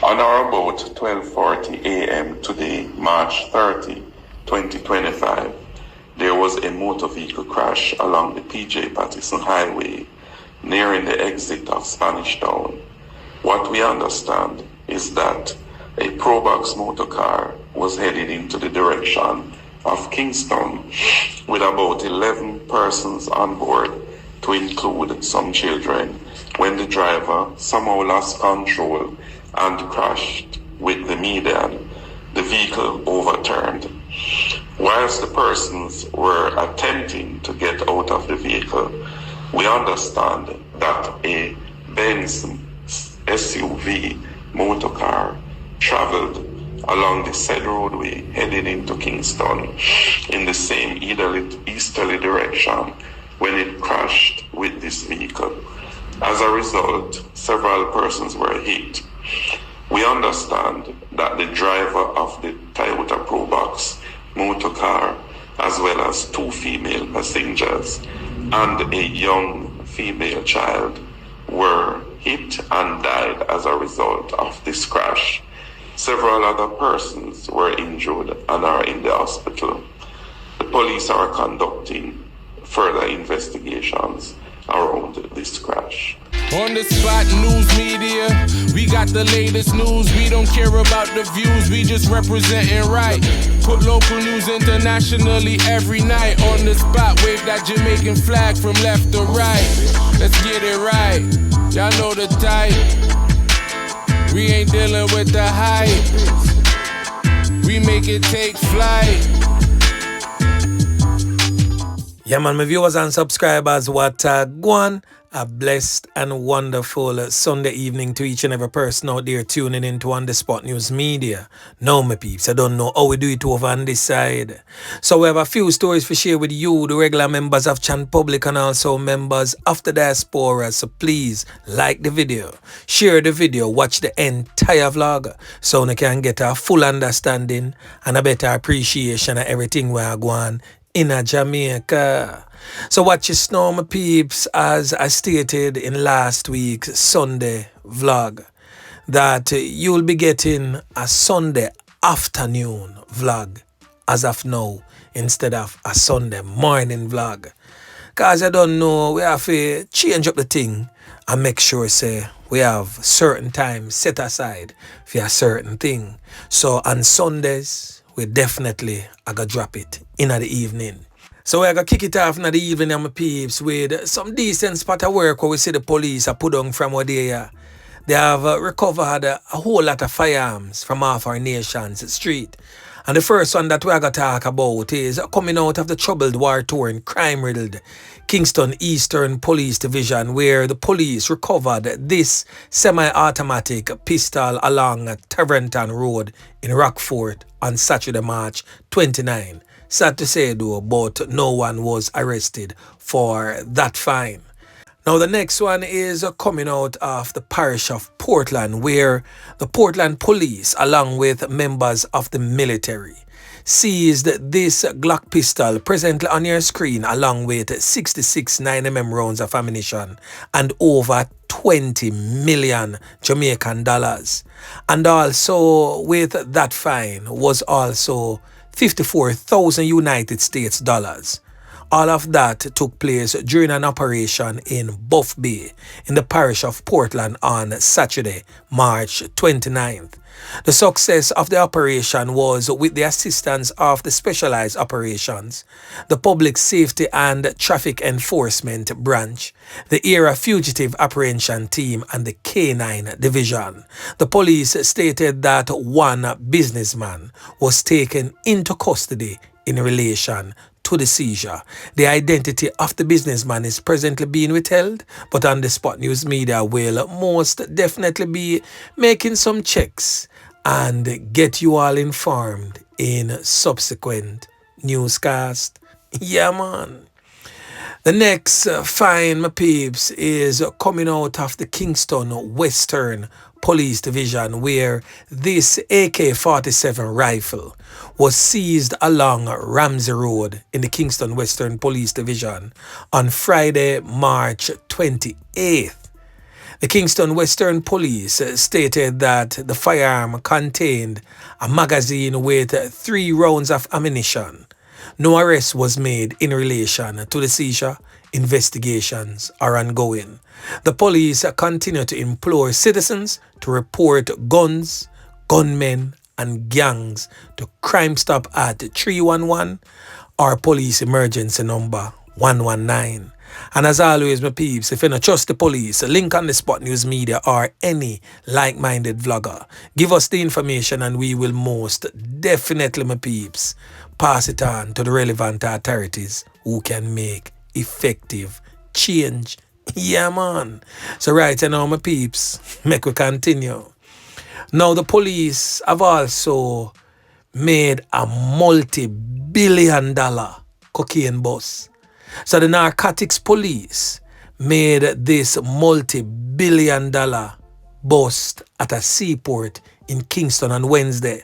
On or about 12:40 a.m. today, March 30, 2025, there was a motor vehicle crash along the PJ Patterson Highway nearing the exit of Spanish Town. What we understand is that a Probox motor car was headed into the direction of Kingston with about 11 persons on board, to include some children, when the driver somehow lost control and crashed with the median. The vehicle overturned. Whilst the persons were attempting to get out of the vehicle, we understand that a Benz SUV motor car traveled along the said roadway heading into Kingston in the same easterly direction when it crashed with this vehicle. As a result, several persons were hit. We understand that the driver of the Toyota Probox motor car, as well as 2 female passengers and a young female child, were hit and died as a result of this crash. Several other persons were injured and are in the hospital. The police are conducting further investigations around this crash. On the spot news media, we got the latest news. We don't care about the views, we just representing right. Put local news internationally every night. On the spot, wave that Jamaican flag from left to right. Let's get it right, y'all know the type. We ain't dealing with the hype, we make it take flight. Yeah, man, my viewers and subscribers, what go on? A blessed and wonderful Sunday evening to each and every person out there tuning into On The Spot News Media. Now, my peeps, I don't know how we do it over on this side. So we have a few stories to share with you, the regular members of Chan Public and also members of the diaspora. So please like the video, share the video, watch the entire vlog so you can get a full understanding and a better appreciation of everything we are going in Jamaica. So watch your snow, my peeps, as I stated in last week's Sunday vlog, that you'll be getting a Sunday afternoon vlog as of now instead of a Sunday morning vlog. Cause I don't know, we have to change up the thing and make sure say we have certain time set aside for a certain thing. So on Sundays, we definitely are gonna drop it in the evening. So we're going to kick it off in the evening, my peeps, with some decent spot of work where we see the police are put on from where they are. They have recovered a whole lot of firearms from off our nation's street. And the first one that we're going to talk about is coming out of the troubled, war-torn, crime-riddled Kingston Eastern Police Division, where the police recovered this semi-automatic pistol along Tarenton Road in Rockfort on Saturday, March 29. Sad to say though, but no one was arrested for that fine. Now the next one is coming out of the parish of Portland, where the Portland police, along with members of the military, seized this Glock pistol presently on your screen, along with 66 9mm rounds of ammunition and over 20 million Jamaican dollars. And also with that fine was also 54,000 United States dollars. All of that took place during an operation in Buff Bay in the parish of Portland on Saturday, March 29th. The success of the operation was with the assistance of the Specialized Operations, the Public Safety and Traffic Enforcement Branch, the Area Fugitive Apprehension Team, and the K9 Division. The police stated that one businessman was taken into custody in relation to the seizure. The identity of the businessman is presently being withheld, but On The Spot News Media will most definitely be making some checks and get you all informed in subsequent newscast. Yeah, man. The next fine, my peeps, is coming out of the Kingston Western Police Division, where this AK-47 rifle was seized along Ramsey Road in the Kingston Western Police Division on Friday, March 28th. The Kingston Western Police stated that the firearm contained a magazine with 3 rounds of ammunition. No arrest was made in relation to the seizure. Investigations are ongoing. The police continue to implore citizens to report guns, gunmen, and gangs to Crime Stop at 311 or police emergency number 119. And as always, my peeps, if you don't trust the police, link on the Spot News Media or any like-minded vlogger. Give us the information and we will most definitely, my peeps, pass it on to the relevant authorities who can make effective change. Yeah, man. So right now, my peeps, make we continue. Now, the police have also made a multi-billion-dollar cocaine bust. So the narcotics police made this multi-billion-dollar bust at a seaport in Kingston on Wednesday.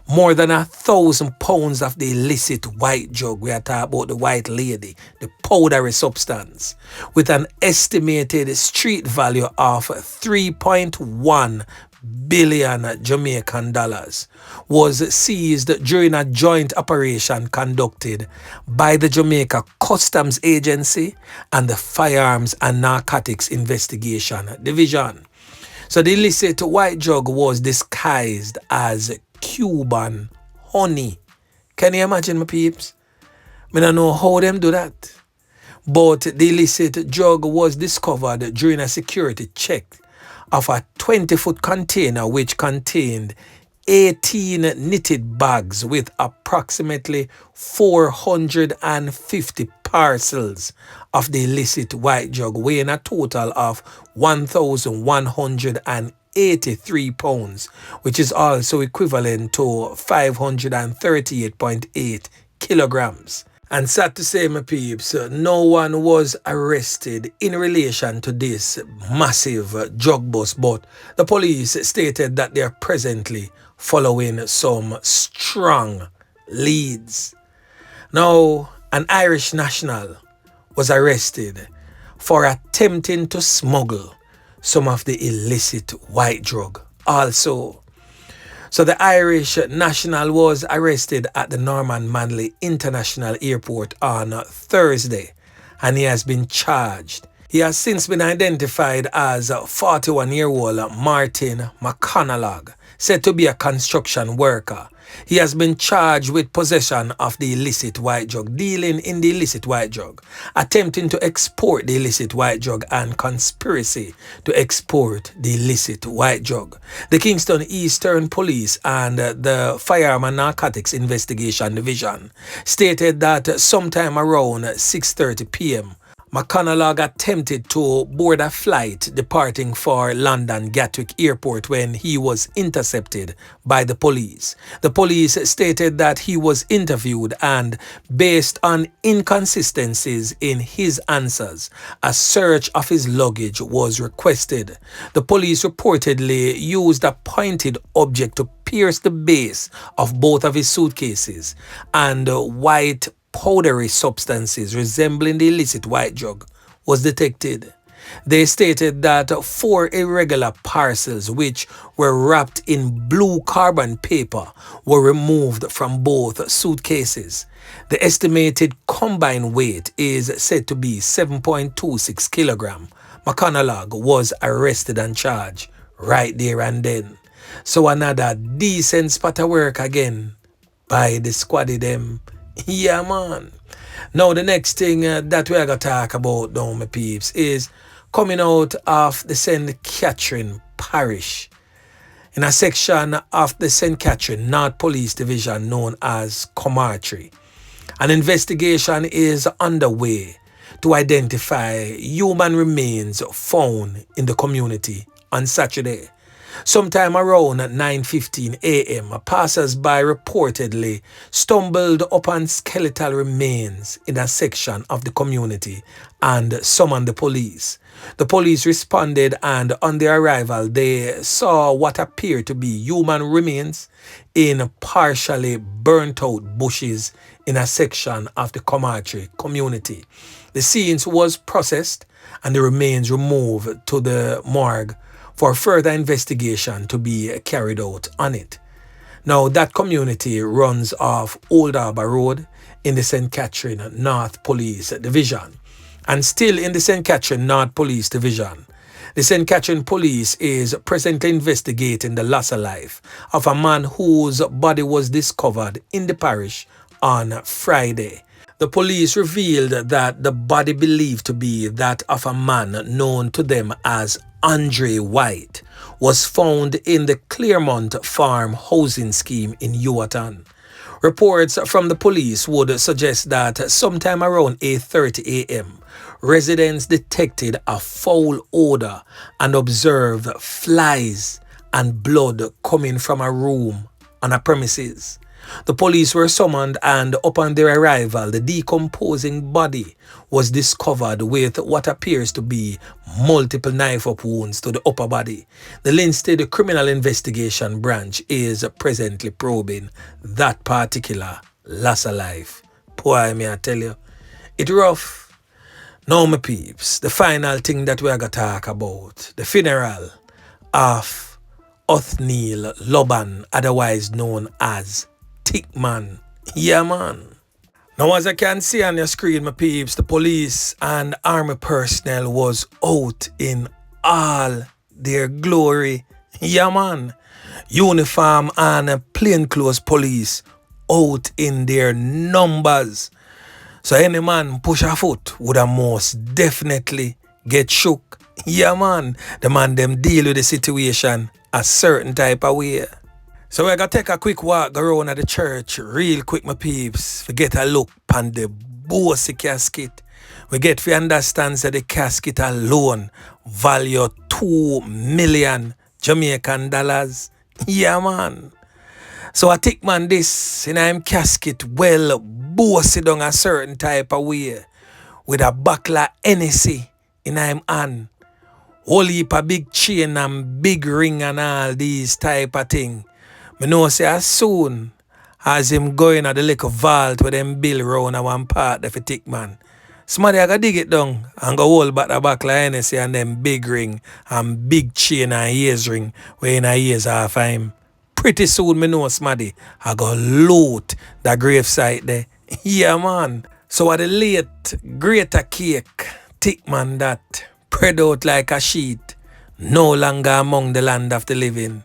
More than 1,000 pounds of the illicit white drug, we are talking about the white lady, the powdery substance, with an estimated street value of 3.1 billion Jamaican dollars, was seized during a joint operation conducted by the Jamaica Customs Agency and the Firearms and Narcotics Investigation Division. So the illicit white drug was disguised as Cuban honey. Can you imagine, my peeps? I don't know how them do that. But the illicit drug was discovered during a security check of a 20-foot container which contained 18 knitted bags with approximately 450 parcels of the illicit white drug, weighing a total of 1,183 pounds, which is also equivalent to 538.8 kilograms. And sad to say, my peeps, no one was arrested in relation to this massive drug bust, but the police stated that they are presently following some strong leads. Now, an Irish national was arrested for attempting to smuggle some of the illicit white drug also. So the Irish national was arrested at the Norman Manley International Airport on Thursday, and he has been charged. He has since been identified as 41-year-old Martin McConaughey, said to be a construction worker. He has been charged with possession of the illicit white drug, dealing in the illicit white drug, attempting to export the illicit white drug, and conspiracy to export the illicit white drug. The Kingston Eastern Police and the Firearm and Narcotics Investigation Division stated that sometime around 6:30 p.m., McConaughey attempted to board a flight departing for London Gatwick Airport when he was intercepted by the police. The police stated that he was interviewed and, based on inconsistencies in his answers, a search of his luggage was requested. The police reportedly used a pointed object to pierce the base of both of his suitcases, and white powdery substances resembling the illicit white drug was detected. They stated that 4 irregular parcels, which were wrapped in blue carbon paper, were removed from both suitcases. The estimated combined weight is said to be 7.26 kilograms. McConaughey was arrested and charged right there and then. So another decent spot of work again by the squaddy them. Yeah, man. Now, the next thing that we're going to talk about now, my peeps, is coming out of the St. Catherine Parish in a section of the St. Catherine North Police Division known as Comartry. An investigation is underway to identify human remains found in the community on Saturday. Sometime around 9:15 a.m., passers-by reportedly stumbled upon skeletal remains in a section of the community and summoned the police. The police responded, and on their arrival, they saw what appeared to be human remains in partially burnt-out bushes in a section of the Comartry community. The scene was processed and the remains removed to the morgue for further investigation to be carried out on it. Now, that community runs off Old Harbour Road in the St. Catherine North Police Division. And still in the St. Catherine North Police Division, the St. Catherine Police is presently investigating the loss of life of a man whose body was discovered in the parish on Friday. The police revealed that the body believed to be that of a man known to them as Andre White was found in the Claremont Farm housing scheme in Yuatan. Reports from the police would suggest that sometime around 8:30 a.m., residents detected a foul odor and observed flies and blood coming from a room on a premises. The police were summoned, and upon their arrival, the decomposing body was discovered with what appears to be multiple knife-up wounds to the upper body. The Linstead Criminal Investigation Branch is presently probing that particular loss of life. Boy, may I tell you, it rough. Now, my peeps, the final thing that we are going to talk about, the funeral of Othniel Loban, otherwise known as Tickman. Yeah, man. Now, as I can see on your screen, my peeps, the police and army personnel was out in all their glory. Yeah, man. Uniform and plainclothes police out in their numbers. So any man push a foot would have most definitely get shook. Yeah, man. The man them deal with the situation a certain type of way. So we're going to take a quick walk around at the church real quick, my peeps. We get a look on the bossy casket. We get to understand that the casket alone value 2 million Jamaican dollars. Yeah, man. So I think, man, this in him casket well bossy down a certain type of way with a buckle of Hennessy in him hand. Whole heap of big chain and big ring and all these type of thing. I know say as soon as him going at the little vault with them bill round a one part of a tick man, somebody I go dig it down and go hold back the buckle of Hennessy and them big ring and big chain and ears ring where in a ears half of him. Pretty soon me know somebody I go loot the gravesite there. Yeah, man. So at the late greater cake, tick man that spread out like a sheet, no longer among the land of the living.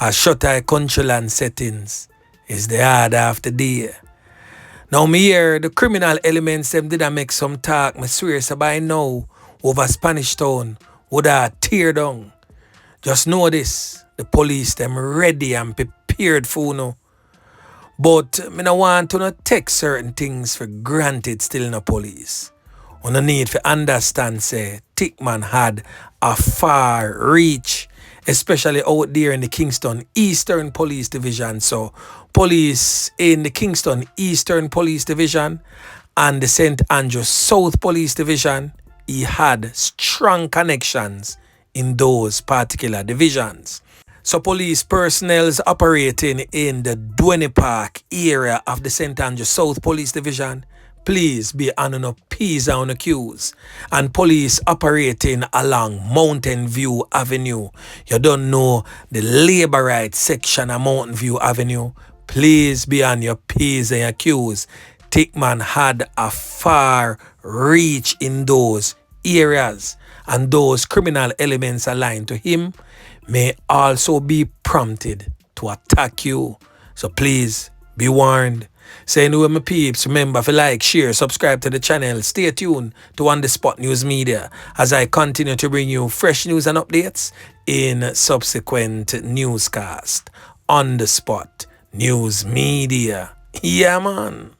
A shut-eye countryland settings is the order of the day. Now me hear the criminal elements them did make some talk, me swear so by now over Spanish Town would have tear down. Just know this, the police them ready and prepared for no. But me no want to not take certain things for granted still in the police. We no need to understand say Tickman had a far reach, especially out there in the Kingston Eastern Police Division. So police in the Kingston Eastern Police Division and the St. Andrews South Police Division, he had strong connections in those particular divisions. So police personnel operating in the Dwene Park area of the St. Andrews South Police Division, please be on no P's on the queues. And police operating along Mountain View Avenue, you don't know the labor rights section of Mountain View Avenue, please be on your P's and your Q's. Tickman had a far reach in those areas, and those criminal elements aligned to him may also be prompted to attack you. So please be warned. So anyway, my peeps, remember to like, share, subscribe to the channel. Stay tuned to On The Spot News Media as I continue to bring you fresh news and updates in subsequent newscast. On The Spot News Media. Yeah, man.